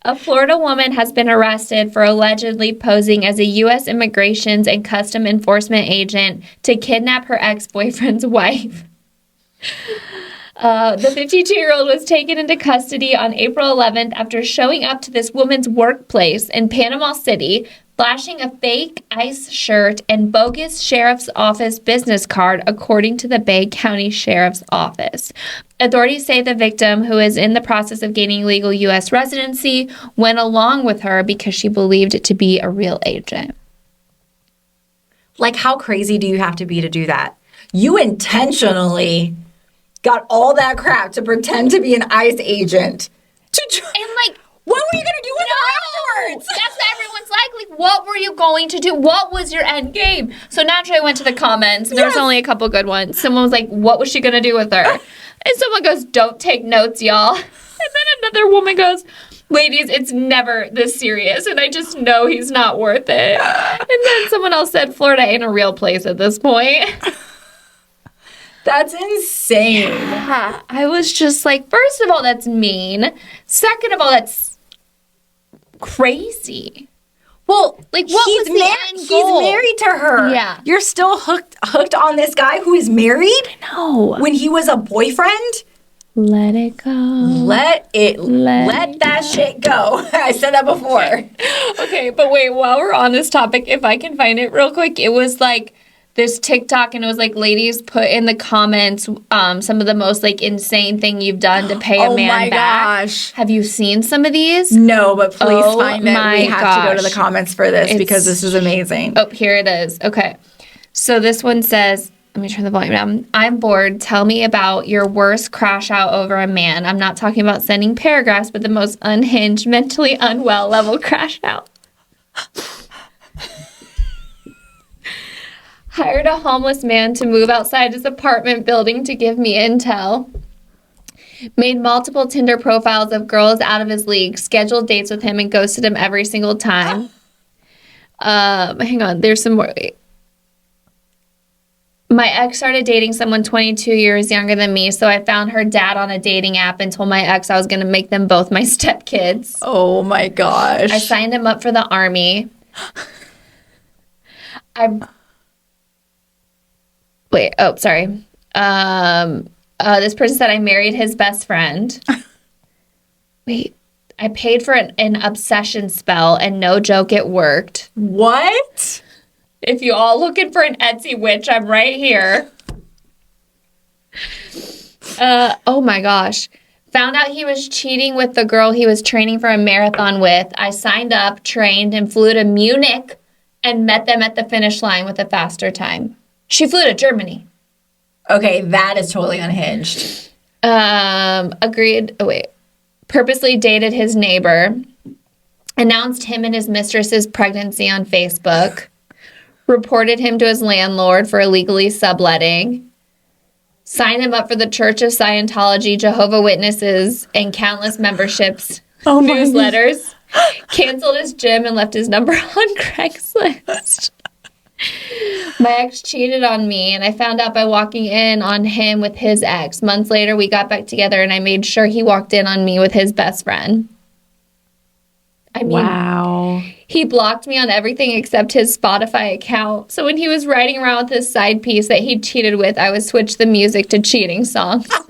Speaker 2: a Florida woman has been arrested for allegedly posing as a U.S. Immigrations and Custom Enforcement agent to kidnap her ex-boyfriend's wife. The 52-year-old was taken into custody on April 11th after showing up to this woman's workplace in Panama City, flashing a fake ICE shirt and bogus sheriff's office business card, according to the Bay County Sheriff's Office. Authorities say the victim, who is in the process of gaining legal U.S. residency, went along with her because she believed it to be a real agent.
Speaker 1: Like, how crazy do you have to be to do that? You intentionally got all that crap to pretend to be an ICE agent.
Speaker 2: And, like,
Speaker 1: what were you going to do with her afterwards?
Speaker 2: That's what everyone's like, what were you going to do? What was your end game? So naturally I went to the comments, and there was only a couple good ones. Someone was like, what was she going to do with her? And someone goes, don't take notes, y'all. And then another woman goes, ladies, it's never this serious, and I just know he's not worth it. And then someone else said, Florida ain't a real place at this point.
Speaker 1: That's insane.
Speaker 2: Yeah. I was just like, first of all, that's mean. Second of all, that's crazy.
Speaker 1: Well,
Speaker 2: like, what was the end goal?
Speaker 1: He's married to her.
Speaker 2: Yeah.
Speaker 1: You're still hooked on this guy who is married?
Speaker 2: No.
Speaker 1: When he was a boyfriend?
Speaker 2: Let it go.
Speaker 1: Let that shit go. I said that before.
Speaker 2: Okay, but wait, while we're on this topic, if I can find it real quick, it was like this TikTok, and it was like, ladies, put in the comments some of the most like insane thing you've done to pay a man back.
Speaker 1: Gosh.
Speaker 2: Have you seen some of these?
Speaker 1: No, but please find it. We have to go to the
Speaker 2: gosh.
Speaker 1: comments for this because this is amazing.
Speaker 2: Oh, here it is. Okay. So this one says, let me turn the volume down. I'm bored. Tell me about your worst crash out over a man. I'm not talking about sending paragraphs, but the most unhinged, mentally unwell level crash out. Hired a homeless man to move outside his apartment building to give me intel. Made multiple Tinder profiles of girls out of his league. Scheduled dates with him and ghosted him every single time. Hang on. There's some more. My ex started dating someone 22 years younger than me, so I found her dad on a dating app and told my ex I was going to make them both my stepkids.
Speaker 1: Oh, my gosh. I
Speaker 2: signed him up for the army. Sorry. This person said I married his best friend. Wait, I paid for an obsession spell, and no joke, it worked.
Speaker 1: What?
Speaker 2: If you all looking for an Etsy witch, I'm right here. Oh my gosh. Found out he was cheating with the girl he was training for a marathon with. I signed up, trained, and flew to Munich and met them at the finish line with a faster time. She flew to Germany.
Speaker 1: Okay, that is totally unhinged.
Speaker 2: Agreed. Purposely dated his neighbor. Announced him and his mistress's pregnancy on Facebook. Reported him to his landlord for illegally subletting. Signed him up for the Church of Scientology, Jehovah's Witnesses, and countless memberships newsletters. Canceled his gym and left his number on Craigslist. My ex cheated on me, and I found out by walking in on him with his ex. Months later, we got back together, and I made sure he walked in on me with his best friend. I mean,
Speaker 1: wow.
Speaker 2: He blocked me on everything except his Spotify account. So when he was riding around with this side piece that he cheated with, I would switch the music to cheating songs.
Speaker 1: That's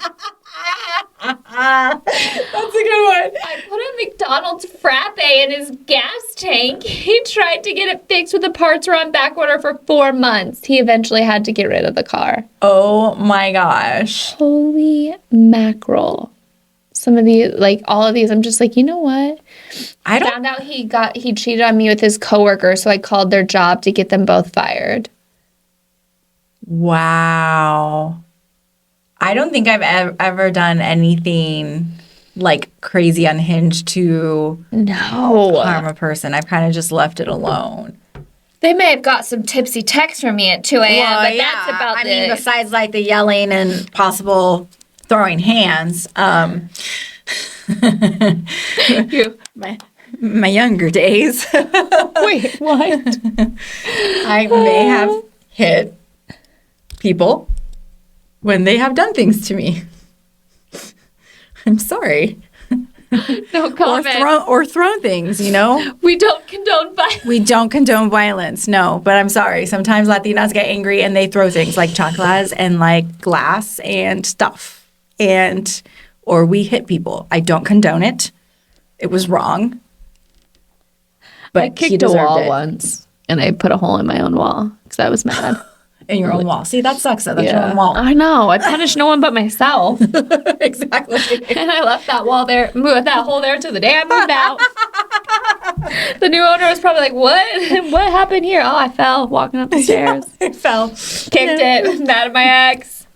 Speaker 1: a good one.
Speaker 2: I put a McDonald's frappe in his gas tank. He tried to get it fixed, but the parts were on back order for 4 months. He eventually had to get rid of the car.
Speaker 1: Oh my gosh.
Speaker 2: Holy mackerel. Some of these, like all of these, I'm just like, you know what? Found out he cheated on me with his coworker, so I called their job to get them both fired.
Speaker 1: Wow. I don't think I've ever done anything like crazy unhinged to harm a person. I've kind of just left it alone.
Speaker 2: They may have got some tipsy texts from me at 2 a.m., but that's about it. I mean,
Speaker 1: besides like the yelling and possible throwing hands, my younger days.
Speaker 2: Wait, what?
Speaker 1: I may have hit people when they have done things to me. I'm sorry.
Speaker 2: No comment.
Speaker 1: Or thrown things, you know?
Speaker 2: We don't condone violence.
Speaker 1: We don't condone violence, no. But I'm sorry. Sometimes Latinas get angry and they throw things like chocolates and like glass and stuff. Or we hit people. I don't condone it. It was wrong. But
Speaker 2: I kicked a wall once, and I put a hole in my own wall because I was mad.
Speaker 1: In your own wall. See, that sucks. That's your own wall.
Speaker 2: I know. I punished no one but myself.
Speaker 1: Exactly.
Speaker 2: And I left that wall there, that hole there till the day I moved out. The new owner was probably like, "What? What happened here?" Oh, I fell walking up the stairs.
Speaker 1: I fell.
Speaker 2: Kicked it. Mad at my ex.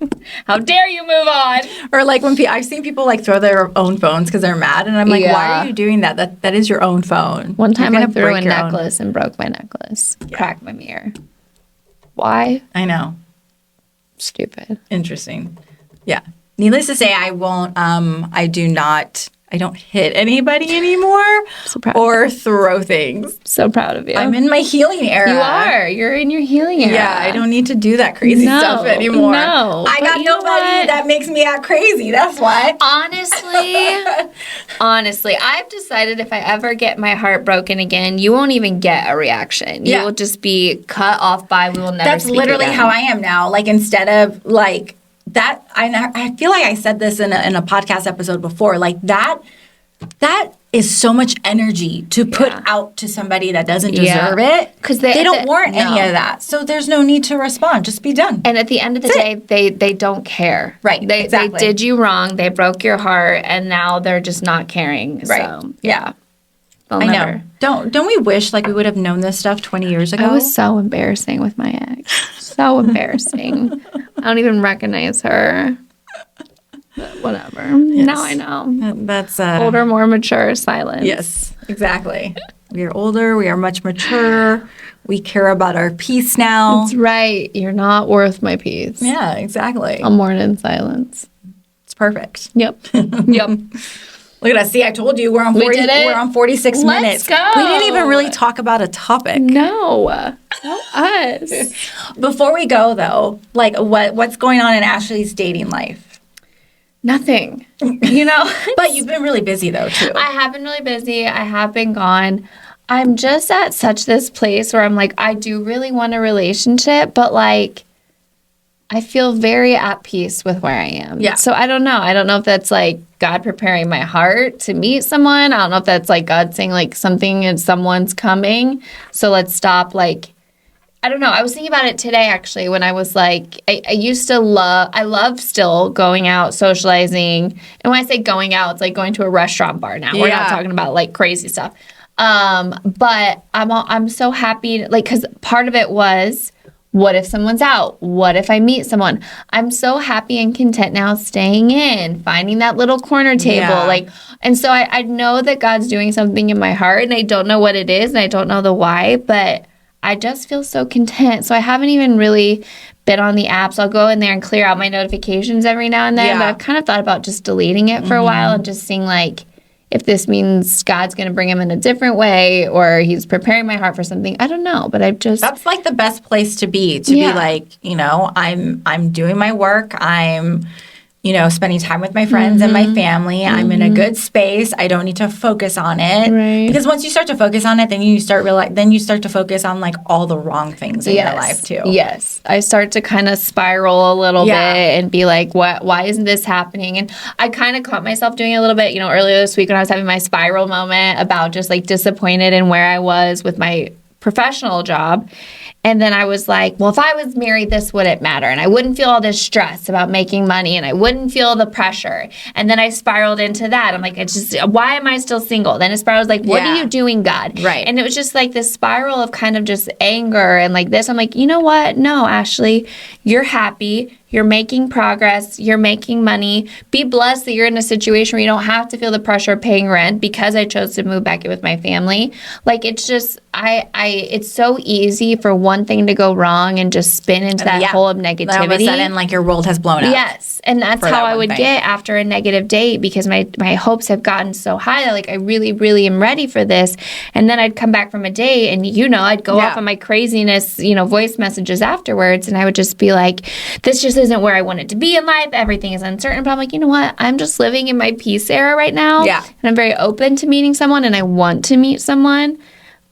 Speaker 2: How dare you move on?
Speaker 1: Or like when I've seen people like throw their own phones because they're mad, and I'm like, why are you doing that? That is your own phone.
Speaker 2: One time I threw a necklace and broke my necklace. Yeah. Cracked my mirror. Why?
Speaker 1: I know.
Speaker 2: Stupid.
Speaker 1: Interesting. Yeah. Needless to say, I don't hit anybody anymore or throw things.
Speaker 2: So proud of you.
Speaker 1: I'm in my healing era.
Speaker 2: You are. You're in your healing era.
Speaker 1: Yeah, I don't need to do that crazy stuff anymore.
Speaker 2: No.
Speaker 1: I got nobody that makes me act crazy. That's why.
Speaker 2: Honestly, I've decided if I ever get my heart broken again, you won't even get a reaction. You will just be cut off by, we will never
Speaker 1: That's
Speaker 2: speak
Speaker 1: literally
Speaker 2: again.
Speaker 1: how I am now. Like, instead of like that, I feel like I said this in a podcast episode before. Like that is so much energy to put out to somebody that doesn't deserve it, because they don't warrant any of that. So there's no need to respond. Just be done.
Speaker 2: And at the end of the day, they don't care.
Speaker 1: Right.
Speaker 2: They did you wrong. They broke your heart, and now they're just not caring.
Speaker 1: Right.
Speaker 2: So, yeah.
Speaker 1: I know. Don't we wish like we would have known this stuff 20 years ago?
Speaker 2: It was so embarrassing with my ex. So embarrassing. I don't even recognize her. But whatever. Yes. Now I know.
Speaker 1: That's
Speaker 2: older, more mature silence.
Speaker 1: Yes, exactly. We are older. We are much mature. We care about our peace now.
Speaker 2: That's right. You're not worth my peace.
Speaker 1: Yeah, exactly.
Speaker 2: I'll mourn in silence.
Speaker 1: It's perfect.
Speaker 2: Yep. Yep.
Speaker 1: Look at us. See, I told you we're on 46 minutes.
Speaker 2: Let's go.
Speaker 1: We didn't even really talk about a topic.
Speaker 2: No. Not us.
Speaker 1: Before we go, though, like what's going on in Ashley's dating life?
Speaker 2: Nothing. You know?
Speaker 1: But you've been really busy, though, too.
Speaker 2: I have been really busy. I have been gone. I'm just at such this place where I'm like, I do really want a relationship, but like, I feel very at peace with where I am.
Speaker 1: Yeah.
Speaker 2: So I don't know. I don't know if that's like God preparing my heart to meet someone. I don't know if that's like God saying like something and someone's coming. So let's stop. Like, I don't know. I was thinking about it today, actually, when I was like, I love still going out, socializing. And when I say going out, it's like going to a restaurant bar now. We're not talking about like crazy stuff. But I'm so happy, like, because part of it was, what if someone's out? What if I meet someone? I'm so happy and content now staying in, finding that little corner table.
Speaker 1: Yeah.
Speaker 2: Like, and so I know that God's doing something in my heart, and I don't know what it is, and I don't know the why, but I just feel so content. So I haven't even really been on the apps. I'll go in there and clear out my notifications every now and then, but I've kind of thought about just deleting it for a while and just seeing like, if this means God's going to bring him in a different way, or he's preparing my heart for something. I don't know, but that's
Speaker 1: like the best place to be like, you know, I'm doing my work. I'm, you know, spending time with my friends and my family. I'm in a good space. I don't need to focus on it.
Speaker 2: Right.
Speaker 1: Because once you start to focus on it, then you start to focus on like all the wrong things in your life too.
Speaker 2: Yes. I start to kind of spiral a little bit and be like, why isn't this happening? And I kind of caught myself doing a little bit, you know, earlier this week when I was having my spiral moment about just like disappointed in where I was with my professional job. And then I was like, well, if I was married, this wouldn't matter. And I wouldn't feel all this stress about making money and I wouldn't feel the pressure. And then I spiraled into that. I'm like, it's just, why am I still single? Then it spiraled like, what are you doing, God?
Speaker 1: Right.
Speaker 2: And it was just like this spiral of kind of just anger and like this. I'm like, you know what? No, Ashley, you're happy. You're making progress. You're making money. Be blessed that you're in a situation where you don't have to feel the pressure of paying rent because I chose to move back in with my family. Like, it's just, it's so easy for one thing to go wrong and just spin into that hole of negativity.
Speaker 1: Then all of a sudden, like, your world has blown up.
Speaker 2: Yes. And that's how I would get after a negative date because my hopes have gotten so high that, like, I really, really am ready for this. And then I'd come back from a date and, I'd go off on my craziness, voice messages afterwards. And I would just be like, this just isn't where I wanted to be in life. Everything is uncertain. But I'm like, you know what? I'm just living in my peace era right now.
Speaker 1: Yeah.
Speaker 2: And I'm very open to meeting someone and I want to meet someone.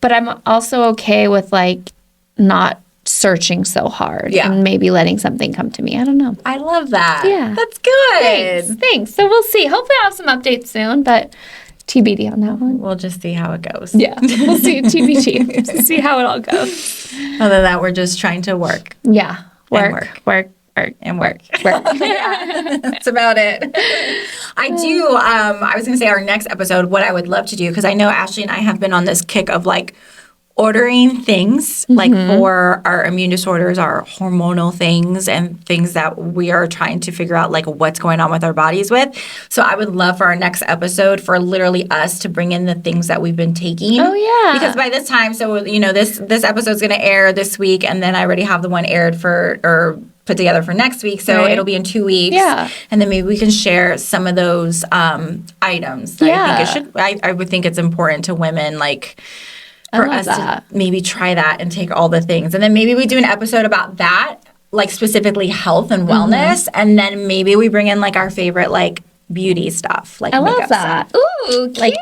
Speaker 2: But I'm also okay with, like, not searching so hard and maybe letting something come to me. I don't know.
Speaker 1: I love that.
Speaker 2: Yeah.
Speaker 1: That's good.
Speaker 2: Thanks. So we'll see. Hopefully I'll have some updates soon, but TBD on that one.
Speaker 1: We'll just see how it goes.
Speaker 2: Yeah. We'll see. TBD. See how it all goes.
Speaker 1: Other than that, we're just trying to work.
Speaker 2: Yeah. Work.
Speaker 1: Yeah, that's about it. I was going to say our next episode, what I would love to do, because I know Ashley and I have been on this kick of like ordering things like for our immune disorders, our hormonal things and things that we are trying to figure out like what's going on with our bodies with. So I would love for our next episode for literally us to bring in the things that we've been taking.
Speaker 2: Oh, yeah.
Speaker 1: Because by this time, so, this episode's going to air this week and then I already have the one aired put together for next week, so it'll be in 2 weeks.
Speaker 2: Yeah.
Speaker 1: And then maybe we can share some of those items. That I would think it's important to women, like, for us to maybe try that and take all the things. And then maybe we do an episode about that, like specifically health and wellness. And then maybe we bring in like our favorite like beauty stuff, like
Speaker 2: I
Speaker 1: makeup
Speaker 2: love that.
Speaker 1: stuff.
Speaker 2: Ooh, cute.
Speaker 1: Like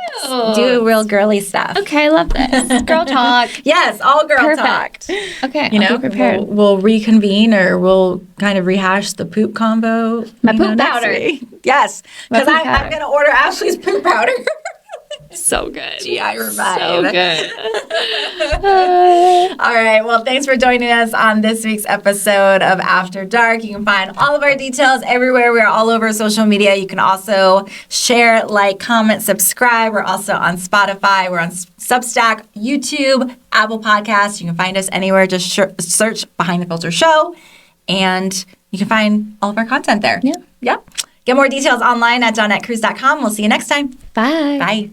Speaker 1: do real girly stuff.
Speaker 2: Okay, I love this. Girl talk.
Speaker 1: Yes, all girl
Speaker 2: Perfect.
Speaker 1: talk.
Speaker 2: Okay, I'll be prepared.
Speaker 1: We'll reconvene or we'll kind of rehash the poop combo.
Speaker 2: My poop powder.
Speaker 1: Yes, because I'm going to order Ashley's poop powder.
Speaker 2: So good.
Speaker 1: GI revive.
Speaker 2: So good.
Speaker 1: All right. Well, thanks for joining us on this week's episode of After Dark. You can find all of our details everywhere. We're all over social media. You can also share, like, comment, subscribe. We're also on Spotify. We're on Substack, YouTube, Apple Podcasts. You can find us anywhere. Just search Behind the Filter Show, and you can find all of our content there.
Speaker 2: Yeah.
Speaker 1: Yep. Get more details online at JohnetteCruz.com. We'll see you next time.
Speaker 2: Bye.
Speaker 1: Bye.